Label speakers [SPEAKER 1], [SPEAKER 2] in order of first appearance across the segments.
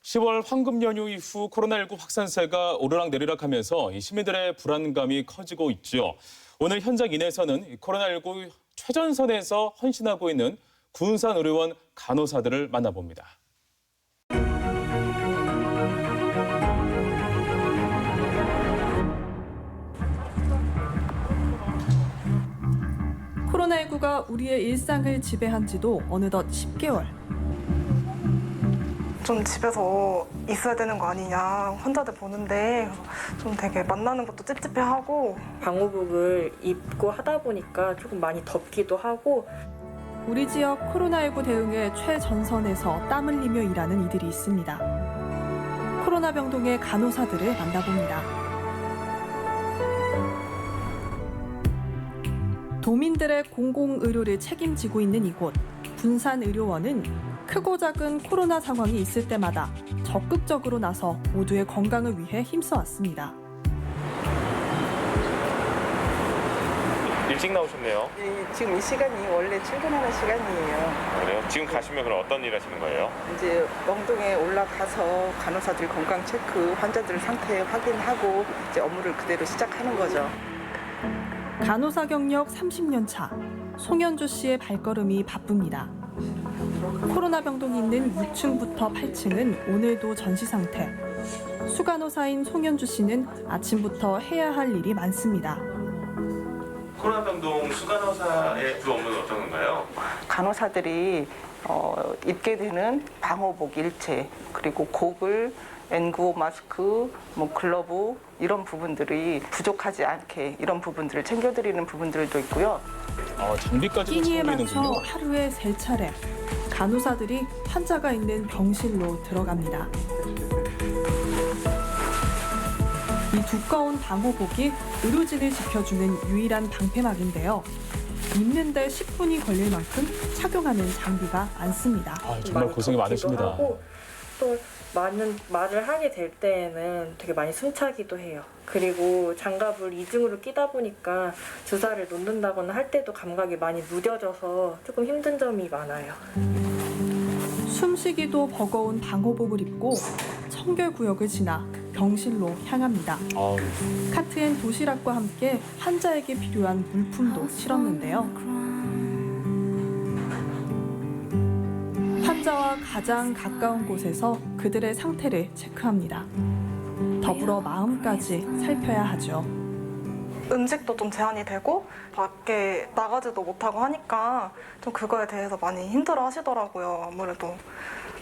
[SPEAKER 1] 10월 황금 연휴 이후 코로나19 확산세가 오르락내리락하면서 시민들의 불안감이 커지고 있죠. 오늘 현장 인에서는 코로나19 최전선에서 헌신하고 있는 군산 의료원 간호사들을 만나봅니다.
[SPEAKER 2] 코로나19가 우리의 일상을 지배한 지도 어느덧 10개월.
[SPEAKER 3] 좀 집에서 있어야 되는 거 아니냐, 환자들 보는데 좀 되게 만나는 것도 찝찝해하고.
[SPEAKER 4] 방호복을 입고 하다 보니까 조금 많이 덥기도 하고.
[SPEAKER 2] 우리 지역 코로나19 대응에 최전선에서 땀 흘리며 일하는 이들이 있습니다. 코로나 병동의 간호사들을 만나봅니다. 도민들의 공공의료를 책임지고 있는 이곳 군산의료원은 크고 작은 코로나 상황이 있을 때마다 적극적으로 나서 모두의 건강을 위해 힘써왔습니다.
[SPEAKER 5] 일찍 나오셨네요.
[SPEAKER 6] 네, 지금 이 시간이 원래 출근하는 시간이에요.
[SPEAKER 5] 그래요? 지금 가시면 그럼 어떤 일 하시는 거예요?
[SPEAKER 6] 이제 명동에 올라가서 간호사들 건강 체크, 환자들 상태 확인하고 이제 업무를 그대로 시작하는 거죠.
[SPEAKER 2] 간호사 경력 30년 차 송현주 씨의 발걸음이 바쁩니다. 코로나 병동이 있는 6층부터 8층은 오늘도 전시 상태. 수간호사인 송현주 씨는 아침부터 해야 할 일이 많습니다.
[SPEAKER 5] 코로나 병동 수간호사의 주 업무는 어떤 건가요?
[SPEAKER 6] 간호사들이 입게 되는 방호복 일체, 그리고 고글, N95 마스크, 글러브 이런 부분들이 부족하지 않게 이런 부분들을 챙겨드리는 부분들도 있고요.
[SPEAKER 1] 장비까지도
[SPEAKER 2] 끼니에 맞춰
[SPEAKER 1] 챙기는군요.
[SPEAKER 2] 하루에 3차례 간호사들이 환자가 있는 병실로 들어갑니다. 이 두꺼운 방호복이 의료진을 지켜주는 유일한 방패막인데요. 입는데 10분이 걸릴 만큼 착용하는 장비가 많습니다.
[SPEAKER 1] 정말 고생이 많으십니다.
[SPEAKER 4] 하고, 또 많은 말을 하게 될 때에는 되게 많이 숨차기도 해요. 그리고 장갑을 이중으로 끼다 보니까 주사를 놓는다거나 할 때도 감각이 많이 무뎌져서 조금 힘든 점이 많아요.
[SPEAKER 2] 숨쉬기도 버거운 방호복을 입고 청결구역을 지나 병실로 향합니다. 카트엔 도시락과 함께 환자에게 필요한 물품도 실었는데요. 환자와 가장 가까운 곳에서 그들의 상태를 체크합니다. 더불어 마음까지 살펴야 하죠.
[SPEAKER 3] 음식도 좀 제한이 되고 밖에 나가지도 못하고 하니까 좀 그거에 대해서 많이 힘들어 하시더라고요. 아무래도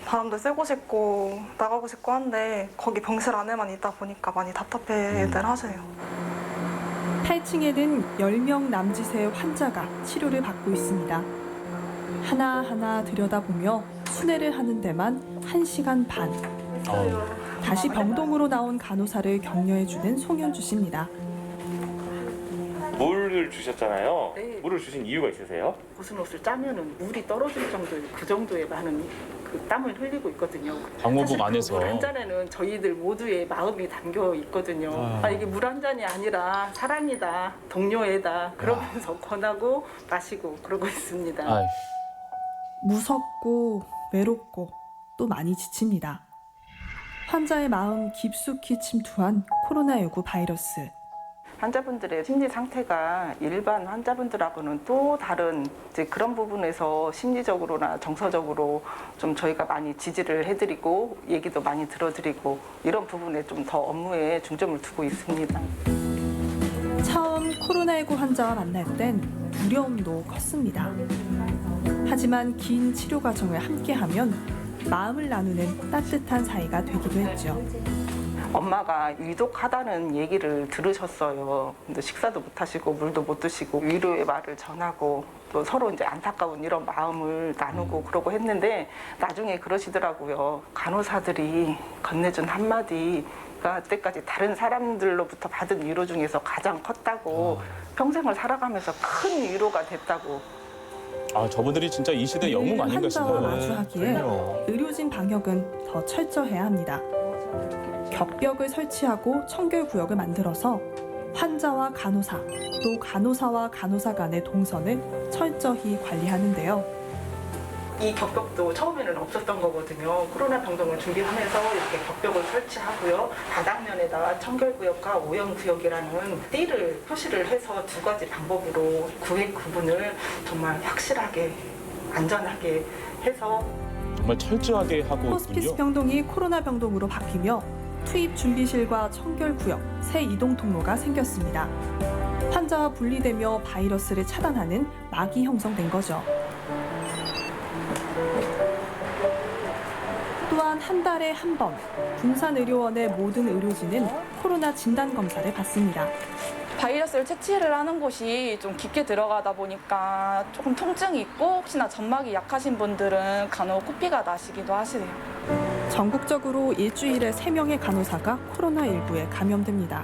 [SPEAKER 3] 바람도 쐬고 싶고 나가고 싶고 한데 거기 병실 안에만 있다 보니까 많이 답답해들 하세요.
[SPEAKER 2] 8층에는 10명 남짓의 환자가 치료를 받고 있습니다. 하나하나 들여다보며 순회를 하는 데만 1시간 반. 다시 병동으로 나온 간호사를 격려해주는 송현주 씨입니다.
[SPEAKER 5] 물을 주셨잖아요.
[SPEAKER 6] 네.
[SPEAKER 5] 물을 주신 이유가 있으세요?
[SPEAKER 6] 무슨 옷을 짜면은 물이 떨어질 정도의 그 정도의 많은 그 땀을 흘리고 있거든요.
[SPEAKER 1] 방호복
[SPEAKER 6] 사실
[SPEAKER 1] 안에서.
[SPEAKER 6] 물 한 잔에는 저희들 모두의 마음이 담겨 있거든요. 이게 물 한 잔이 아니라 사랑이다, 동료애다 그러면서 권하고 마시고 그러고 있습니다.
[SPEAKER 2] 무섭고 외롭고 또 많이 지칩니다. 환자의 마음 깊숙이 침투한 코로나19 바이러스.
[SPEAKER 6] 환자분들의 심리 상태가 일반 환자분들하고는 또 다른 이제 그런 부분에서 심리적으로나 정서적으로 좀 저희가 많이 지지를 해드리고 얘기도 많이 들어드리고 이런 부분에 좀 더 업무에 중점을 두고 있습니다.
[SPEAKER 2] 처음 코로나19 환자와 만날 땐 두려움도 컸습니다. 하지만 긴 치료 과정을 함께하면 마음을 나누는 따뜻한 사이가 되기도 했죠.
[SPEAKER 6] 엄마가 위독하다는 얘기를 들으셨어요. 근데 식사도 못 하시고 물도 못 드시고 위로의 말을 전하고 또 서로 이제 안타까운 이런 마음을 나누고 그러고 했는데 나중에 그러시더라고요. 간호사들이 건네준 한마디가 그때까지 다른 사람들로부터 받은 위로 중에서 가장 컸다고 평생을 살아가면서 큰 위로가 됐다고.
[SPEAKER 1] 저분들이 진짜 이 시대 영웅 아닌가
[SPEAKER 2] 환자와
[SPEAKER 1] 싶어요.
[SPEAKER 2] 마주하기에 의료진 방역은 더 철저해야 합니다. 격벽을 설치하고 청결구역을 만들어서 환자와 간호사, 또 간호사와 간호사 간의 동선을 철저히 관리하는데요.
[SPEAKER 6] 이 격벽도 처음에는 없었던 거거든요. 코로나 병동을 준비하면서 이렇게 격벽을 설치하고요. 바닥면에다가 청결구역과 오염구역이라는 띠를 표시를 해서 두 가지 방법으로 구획 구분을 정말 확실하게 안전하게 해서
[SPEAKER 1] 정말 철저하게 하고
[SPEAKER 2] 호스피스
[SPEAKER 1] 있군요.
[SPEAKER 2] 병동이 코로나 병동으로 바뀌며 투입 준비실과 청결구역, 새 이동 통로가 생겼습니다. 환자와 분리되며 바이러스를 차단하는 막이 형성된 거죠. 또한 한 달에 한 번 군산의료원의 모든 의료진은 코로나 진단검사를 받습니다.
[SPEAKER 7] 바이러스를 채취를 하는 곳이 좀 깊게 들어가다 보니까 조금 통증이 있고 혹시나 점막이 약하신 분들은 간혹 코피가 나시기도 하시네요.
[SPEAKER 2] 전국적으로 일주일에 3명의 간호사가 코로나19에 감염됩니다.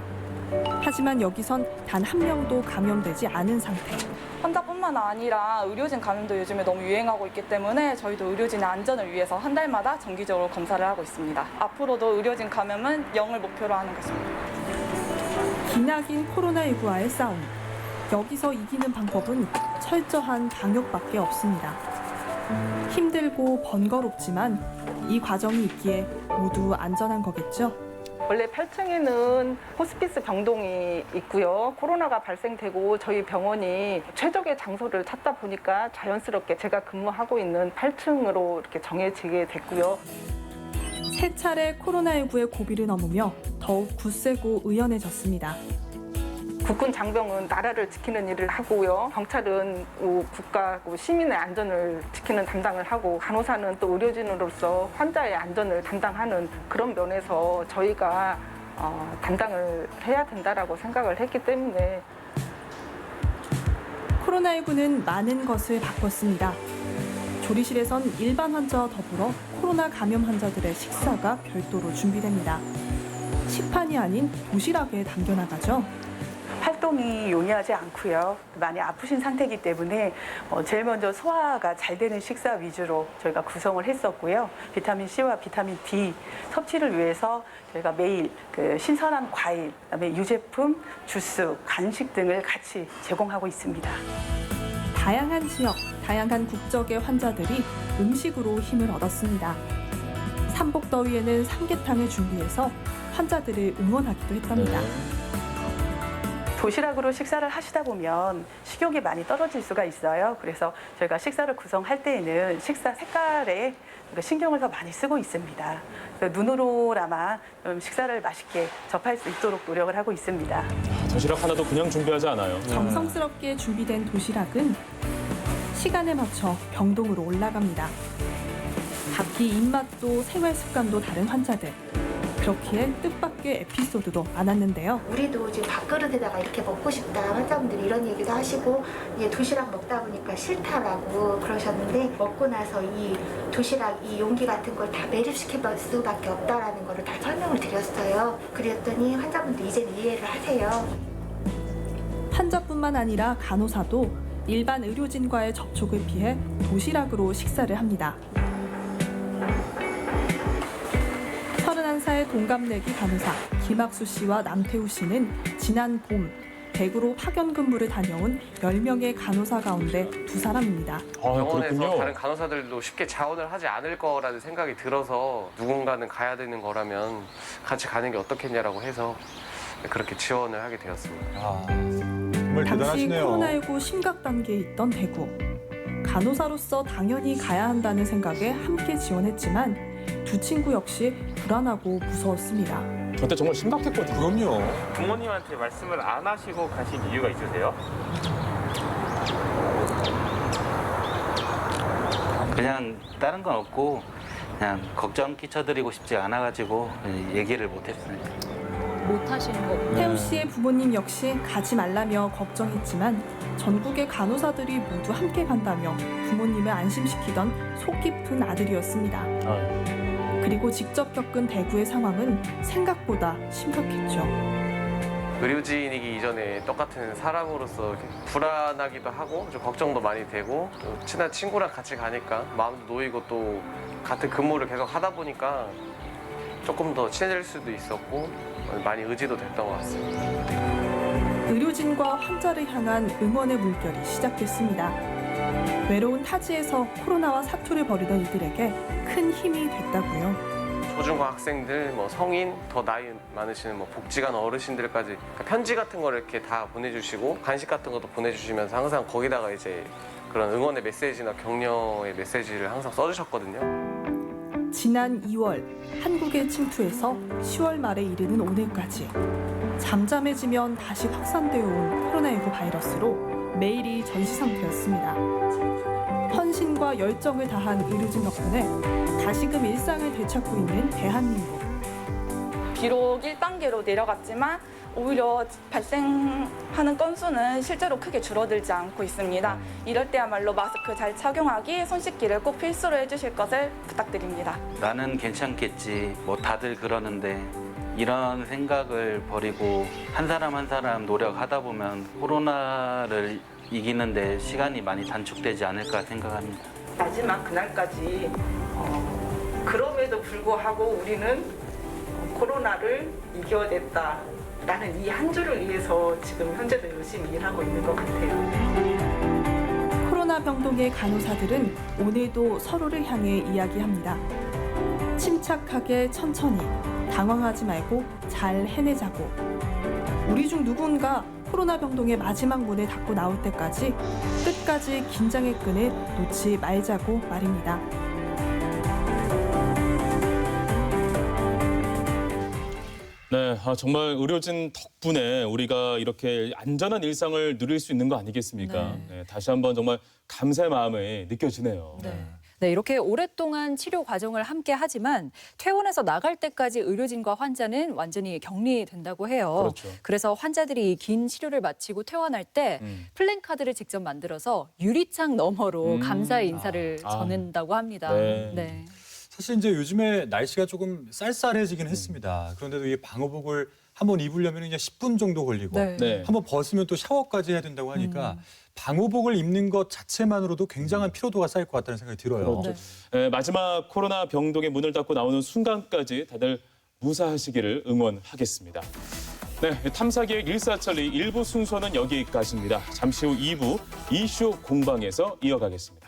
[SPEAKER 2] 하지만 여기선 단 한 명도 감염되지 않은 상태.
[SPEAKER 7] 환자뿐만 아니라 의료진 감염도 요즘에 너무 유행하고 있기 때문에 저희도 의료진의 안전을 위해서 한 달마다 정기적으로 검사를 하고 있습니다. 앞으로도 의료진 감염은 0을 목표로 하는 것입니다.
[SPEAKER 2] 기나긴 코로나19와의 싸움. 여기서 이기는 방법은 철저한 방역밖에 없습니다. 힘들고 번거롭지만 이 과정이 있기에 모두 안전한 거겠죠?
[SPEAKER 6] 원래 8층에는 호스피스 병동이 있고요. 코로나가 발생되고 저희 병원이 최적의 장소를 찾다 보니까 자연스럽게 제가 근무하고 있는 8층으로 이렇게 정해지게 됐고요.
[SPEAKER 2] 세 차례 코로나19의 고비를 넘으며 더욱 굳세고 의연해졌습니다.
[SPEAKER 6] 국군 장병은 나라를 지키는 일을 하고요. 경찰은 국가 시민의 안전을 지키는 담당을 하고 간호사는 또 의료진으로서 환자의 안전을 담당하는 그런 면에서 저희가 담당을 해야 된다라고 생각을 했기 때문에
[SPEAKER 2] 코로나19는 많은 것을 바꿨습니다. 조리실에선 일반 환자와 더불어 코로나 감염 환자들의 식사가 별도로 준비됩니다. 식판이 아닌 도시락에 담겨나가죠.
[SPEAKER 8] 활동이 용이하지 않고요. 많이 아프신 상태이기 때문에 제일 먼저 소화가 잘 되는 식사 위주로 저희가 구성을 했었고요. 비타민 C와 비타민 D 섭취를 위해서 저희가 매일 신선한 과일, 그다음에 유제품, 주스, 간식 등을 같이 제공하고 있습니다.
[SPEAKER 2] 다양한 지역, 다양한 국적의 환자들이 음식으로 힘을 얻었습니다. 삼복더위에는 삼계탕을 준비해서 환자들을 응원하기도 했답니다.
[SPEAKER 8] 도시락으로 식사를 하시다 보면 식욕이 많이 떨어질 수가 있어요. 그래서 저희가 식사를 구성할 때에는 식사 색깔에 신경을 더 많이 쓰고 있습니다. 눈으로나마 식사를 맛있게 접할 수 있도록 노력을 하고 있습니다.
[SPEAKER 1] 도시락 하나도 그냥 준비하지 않아요.
[SPEAKER 2] 정성스럽게 준비된 도시락은 시간에 맞춰 병동으로 올라갑니다. 각기 입맛도 생활 습관도 다른 환자들. 그렇기에 뜻밖의 에피소드도 많았는데요.
[SPEAKER 9] 우리도 지금 밥그릇에다가 이렇게 먹고 싶다 환자분들이 이런 얘기도 하시고 이게 도시락 먹다 보니까 싫다라고 그러셨는데 먹고 나서 이 도시락 이 용기 같은 걸 다 매립시켜 볼 수밖에 없다라는 거를 다 설명을 드렸어요. 그랬더니 환자분들 이제는 이해를 하세요.
[SPEAKER 2] 환자뿐만 아니라 간호사도 일반 의료진과의 접촉을 피해 도시락으로 식사를 합니다. 31살 동갑내기 간호사 김학수 씨와 남태우 씨는 지난 봄 대구로 파견 근무를 다녀온 10명의 간호사 가운데 두 사람입니다.
[SPEAKER 10] 병원에서
[SPEAKER 1] 그렇군요.
[SPEAKER 10] 다른 간호사들도 쉽게 자원을 하지 않을 거라는 생각이 들어서 누군가는 가야 되는 거라면 같이 가는 게 어떻겠냐라고 해서 그렇게 지원을 하게 되었습니다.
[SPEAKER 11] 정말
[SPEAKER 2] 당시
[SPEAKER 11] 대단하시네요.
[SPEAKER 2] 코로나19 심각 단계에 있던 대구. 간호사로서 당연히 가야 한다는 생각에 함께 지원했지만 두 친구 역시 불안하고 무서웠습니다.
[SPEAKER 1] 저때 정말 심각했거든요.
[SPEAKER 11] 그럼요.
[SPEAKER 5] 부모님한테 말씀을 안 하시고 가신 이유가 있으세요?
[SPEAKER 12] 그냥 다른 건 없고 그냥 걱정 끼쳐드리고 싶지 않아가지고 얘기를 못했습니다.
[SPEAKER 2] 태우 씨의 부모님 역시 가지 말라며 걱정했지만 전국의 간호사들이 모두 함께 간다며 부모님을 안심시키던 속 깊은 아들이었습니다. 그리고 직접 겪은 대구의 상황은 생각보다 심각했죠.
[SPEAKER 10] 의료진이기 이전에 똑같은 사람으로서 불안하기도 하고 좀 걱정도 많이 되고 또 친한 친구랑 같이 가니까 마음도 놓이고 또 같은 근무를 계속 하다 보니까 조금 더 친해질 수도 있었고 많이 의지도 됐던 것 같습니다.
[SPEAKER 2] 의료진과 환자를 향한 응원의 물결이 시작됐습니다. 외로운 타지에서 코로나와 사투를 벌이던 이들에게 큰 힘이 됐다고요.
[SPEAKER 10] 초중고 학생들, 뭐 성인, 더 나이 많으시는 뭐 복지관 어르신들까지 그러니까 편지 같은 거를 이렇게 다 보내주시고 간식 같은 것도 보내주시면서 항상 거기다가 이제 그런 응원의 메시지나 격려의 메시지를 항상 써주셨거든요.
[SPEAKER 2] 지난 2월 한국에 침투해서 10월 말에 이르는 오늘까지 잠잠해지면 다시 확산되어 온 코로나19 바이러스로 매일이 전시 상태였습니다. 헌신과 열정을 다한 의료진 덕분에 다시금 일상을 되찾고 있는 대한민국.
[SPEAKER 7] 비록 1단계로 내려갔지만 오히려 발생하는 건수는 실제로 크게 줄어들지 않고 있습니다. 이럴 때야말로 마스크 잘 착용하기, 손 씻기를 꼭 필수로 해주실 것을 부탁드립니다.
[SPEAKER 12] 나는 괜찮겠지. 뭐 다들 그러는데 이런 생각을 버리고 한 사람 한 사람 노력하다 보면 코로나를 이기는데 시간이 많이 단축되지 않을까 생각합니다.
[SPEAKER 6] 마지막 그날까지 그럼에도 불구하고 우리는 코로나를 이겨냈다라는 이 한 줄을 위해서 지금 현재도 열심히 일하고 있는 것 같아요.
[SPEAKER 2] 코로나 병동의 간호사들은 오늘도 서로를 향해 이야기합니다. 침착하게 천천히, 당황하지 말고 잘 해내자고. 우리 중 누군가 코로나 병동의 마지막 문을 닫고 나올 때까지 끝까지 긴장의 끈을 놓지 말자고 말입니다.
[SPEAKER 1] 네, 정말 의료진 덕분에 우리가 이렇게 안전한 일상을 누릴 수 있는 거 아니겠습니까? 네, 다시 한번 정말 감사의 마음이 느껴지네요.
[SPEAKER 11] 네, 이렇게 오랫동안 치료 과정을 함께 하지만 퇴원해서 나갈 때까지 의료진과 환자는 완전히 격리된다고 해요.
[SPEAKER 1] 그렇죠.
[SPEAKER 11] 그래서 환자들이 이 긴 치료를 마치고 퇴원할 때 플랜카드를 직접 만들어서 유리창 너머로 감사의 인사를 전한다고 합니다.
[SPEAKER 1] 네.
[SPEAKER 13] 사실 이제 요즘에 날씨가 조금 쌀쌀해지긴 했습니다. 그런데도 이 방호복을 한번 입으려면 그냥 10분 정도 걸리고
[SPEAKER 1] 네.
[SPEAKER 13] 한번 벗으면 또 샤워까지 해야 된다고 하니까 방호복을 입는 것 자체만으로도 굉장한 피로도가 쌓일 것 같다는 생각이 들어요.
[SPEAKER 1] 그렇죠. 네, 마지막 코로나 병동의 문을 닫고 나오는 순간까지 다들 무사하시기를 응원하겠습니다. 네, 탐사기획 1472 1부 순서는 여기까지입니다. 잠시 후 2부 이슈 공방에서 이어가겠습니다.